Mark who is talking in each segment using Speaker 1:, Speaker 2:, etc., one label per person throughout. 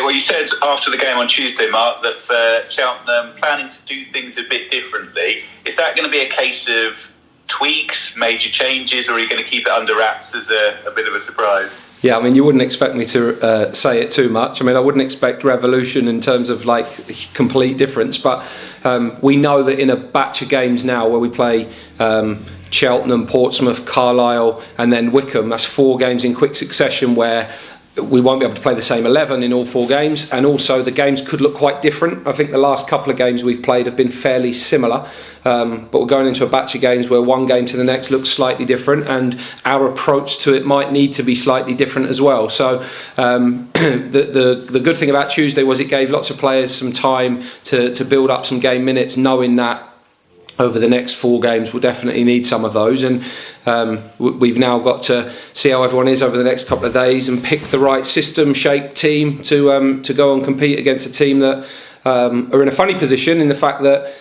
Speaker 1: Okay, well, you said after the game on Tuesday, Mark, that for Cheltenham planning to do things a bit differently. Is that going to be a case of tweaks, major changes, or are you going to keep it under wraps as a bit of a surprise?
Speaker 2: Yeah, I mean, you wouldn't expect me to say it too much. I mean, I wouldn't expect revolution in terms of like complete difference, but we know that in a batch of games now where we play Cheltenham, Portsmouth, Carlisle and then Wycombe, that's 4 games in quick succession where we won't be able to play the same 11 in all 4 games, and also the games could look quite different. I think the last couple of games we've played have been fairly similar, but we're going into a batch of games where one game to the next looks slightly different, and our approach to it might need to be slightly different as well. So the good thing about Tuesday was it gave lots of players some time to build up some game minutes, knowing that over the next 4 games we'll definitely need some of those, and we've now got to see how everyone is over the next couple of days and pick the right system shaped team to go and compete against a team that are in a funny position in the fact that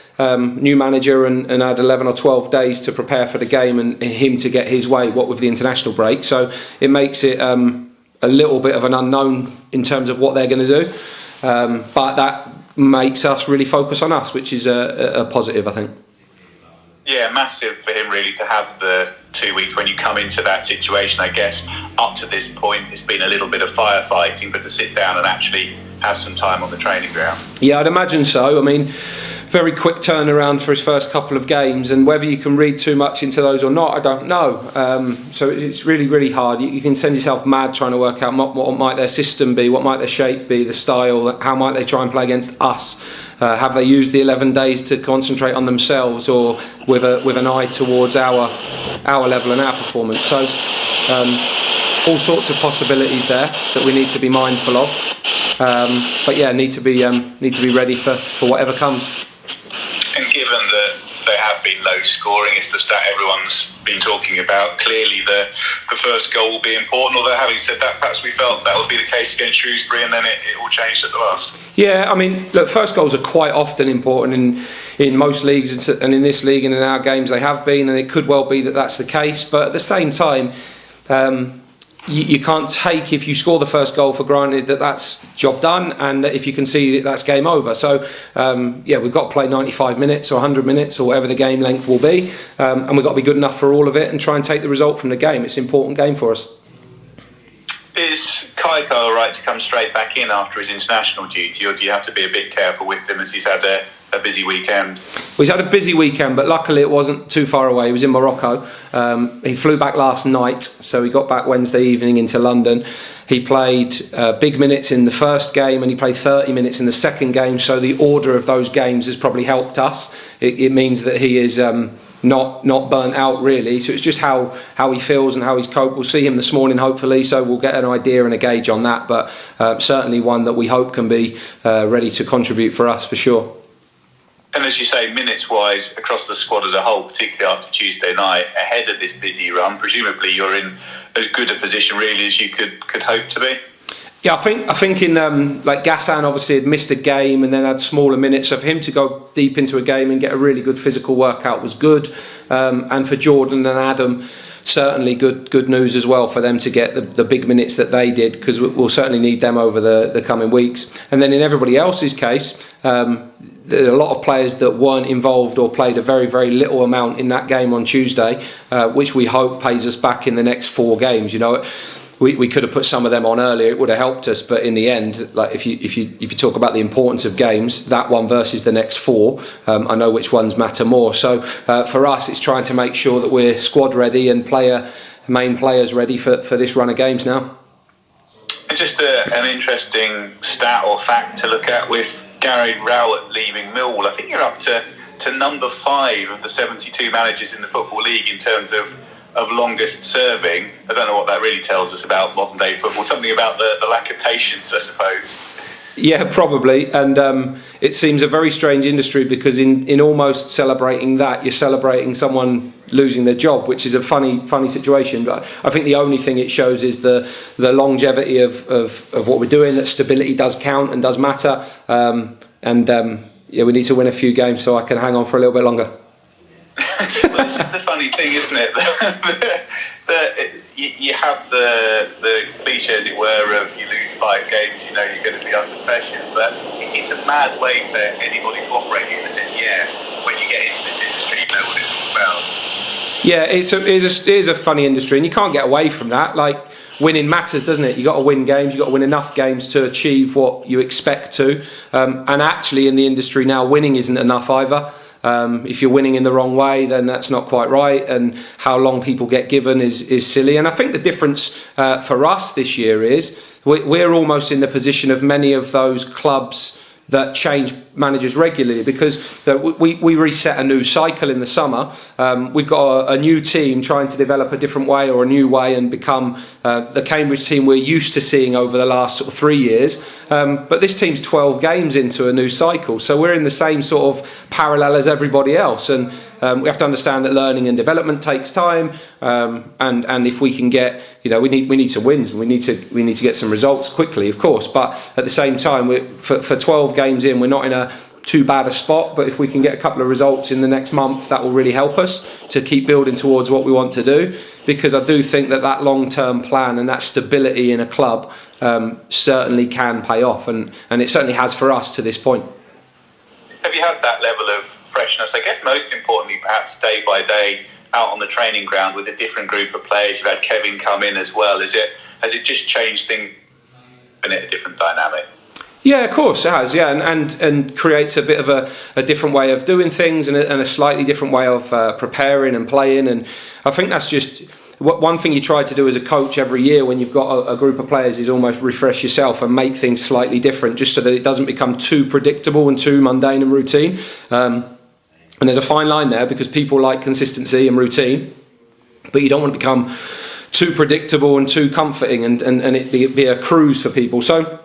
Speaker 2: new manager and had 11 or 12 days to prepare for the game and him to get his way, what with the international break, so it makes it a little bit of an unknown in terms of what they're going to do, but that makes us really focus on us, which is a positive, I think.
Speaker 1: Yeah, massive for him really to have the 2 weeks when you come into that situation. I guess up to this point it's been a little bit of firefighting, but to sit down and actually have some time on the training ground.
Speaker 2: Yeah, I'd imagine so. I mean, very quick turnaround for his first couple of games, and whether you can read too much into those or not, I don't know. So it's really, really hard. You can send yourself mad trying to work out what might their system be, what might their shape be, the style, how might they try and play against us. Have they used the 11 days to concentrate on themselves, or with an eye towards our level and our performance? So all sorts of possibilities there that we need to be mindful of. But yeah, need to be ready for whatever comes.
Speaker 1: And given that they have been low scoring, it's the stat everyone's been talking about. Clearly the first goal will be important, although having said that, perhaps we felt that would be the case against Shrewsbury, and then it all changed at the last.
Speaker 2: Yeah, I mean, look, first goals are quite often important in most leagues, and in this league and in our games they have been, and it could well be that that's the case, but at the same time, you can't take, if you score the first goal, for granted that that's job done, and that if you concede it, that's game over. So yeah, we've got to play 95 minutes or 100 minutes or whatever the game length will be, and we've got to be good enough for all of it and try and take the result from the game. It's an important game for us.
Speaker 1: Is Kaiko all right to come straight back in after his international duty, or do you have to be a bit careful with him as he's had a busy weekend?
Speaker 2: Well, he's had a busy weekend, but luckily it wasn't too far away. He was in Morocco. He flew back last night, so he got back Wednesday evening into London. He played big minutes in the first game and he played 30 minutes in the second game, so the order of those games has probably helped us. It means that he is not burnt out really, so it's just how he feels and how he's coped. We'll see him this morning hopefully, so we'll get an idea and a gauge on that, but certainly one that we hope can be ready to contribute for us for sure.
Speaker 1: And as you say, minutes-wise, across the squad as a whole, particularly after Tuesday night, ahead of this busy run, presumably you're in as good a position really as you could hope to be?
Speaker 2: Yeah, I think in like Gassan obviously had missed a game and then had smaller minutes, so for him to go deep into a game and get a really good physical workout was good, and for Jordan and Adam, certainly good news as well for them to get the big minutes that they did, because we'll certainly need them over the coming weeks. And then in everybody else's case, there are a lot of players that weren't involved or played a very, very little amount in that game on Tuesday, which we hope pays us back in the next 4 games. You know, we could have put some of them on earlier; it would have helped us. But in the end, like if you talk about the importance of games, that one versus the next 4, I know which ones matter more. So for us, it's trying to make sure that we're squad ready and main players ready for this run of games now.
Speaker 1: And just an interesting stat or fact to look at with Gary Rowett leaving Millwall. I think you're up to number 5 of the 72 managers in the Football League in terms of longest serving. I don't know what that really tells us about modern day football. Something about the lack of patience, I suppose.
Speaker 2: Yeah, probably. And it seems a very strange industry, because in almost celebrating that, you're celebrating someone losing their job, which is a funny situation. But I think the only thing it shows is the longevity of what we're doing, that stability does count and does matter. Yeah, we need to win a few games so I can hang on for a little bit longer.
Speaker 1: Well, this is the funny thing, isn't it? You have the cliche, as it were, of you lose 5 games, you know you're going to be under pressure. But it's a mad way for anybody to operate in the sense, when you get into this industry, you know what it's all about.
Speaker 2: Yeah, it is a funny industry, and you can't get away from that. Like, winning matters, doesn't it? You got to win games. You got to win enough games to achieve what you expect to. And actually, in the industry now, winning isn't enough either. If you're winning in the wrong way, then that's not quite right. And how long people get given is silly. And I think the difference for us this year is we're almost in the position of many of those clubs that change managers regularly, because we reset a new cycle in the summer. We've got a new team trying to develop a different way or a new way and become the Cambridge team we're used to seeing over the last sort of 3 years. But this team's 12 games into a new cycle, so we're in the same sort of parallel as everybody else. And we have to understand that learning and development takes time, and if we can get, we need some wins, and we need to get some results quickly, of course. But at the same time, for 12 games in, we're not in a too bad a spot. But if we can get a couple of results in the next month, that will really help us to keep building towards what we want to do. Because I do think that long-term plan and that stability in a club certainly can pay off, and it certainly has for us to this point.
Speaker 1: Have you had that level of freshness, I guess most importantly perhaps day by day out on the training ground with a different group of players? You've had Kevin come in as well. Has it just changed things in a different dynamic?
Speaker 2: Yeah, of course it has. Yeah, and creates a bit of a different way of doing things, and a slightly different way of preparing and playing. And I think that's just one thing you try to do as a coach every year when you've got a group of players, is almost refresh yourself and make things slightly different, just so that it doesn't become too predictable and too mundane and routine. And there's a fine line there, because people like consistency and routine, but you don't want to become too predictable and too comforting and it be a cruise for people. So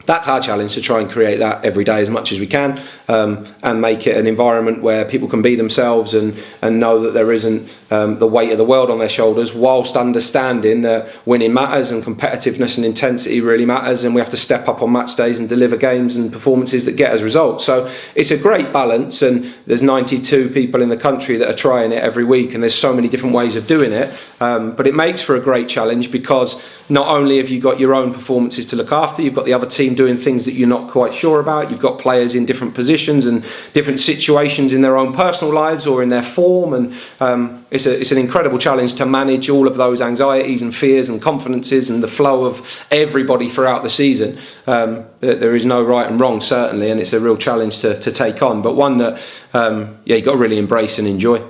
Speaker 2: that's our challenge, to try and create that every day as much as we can, and make it an environment where people can be themselves and know that there isn't the weight of the world on their shoulders, whilst understanding that winning matters and competitiveness and intensity really matters, and we have to step up on match days and deliver games and performances that get us results. So it's a great balance, and there's 92 people in the country that are trying it every week, and there's so many different ways of doing it, but it makes for a great challenge, because not only have you got your own performances to look after, you've got the other team doing things that you're not quite sure about, you've got players in different positions and different situations in their own personal lives or in their form, and it's an incredible challenge to manage all of those anxieties and fears and confidences and the flow of everybody throughout the season. There is no right and wrong, certainly, and it's a real challenge to take on, but one that you've got to really embrace and enjoy.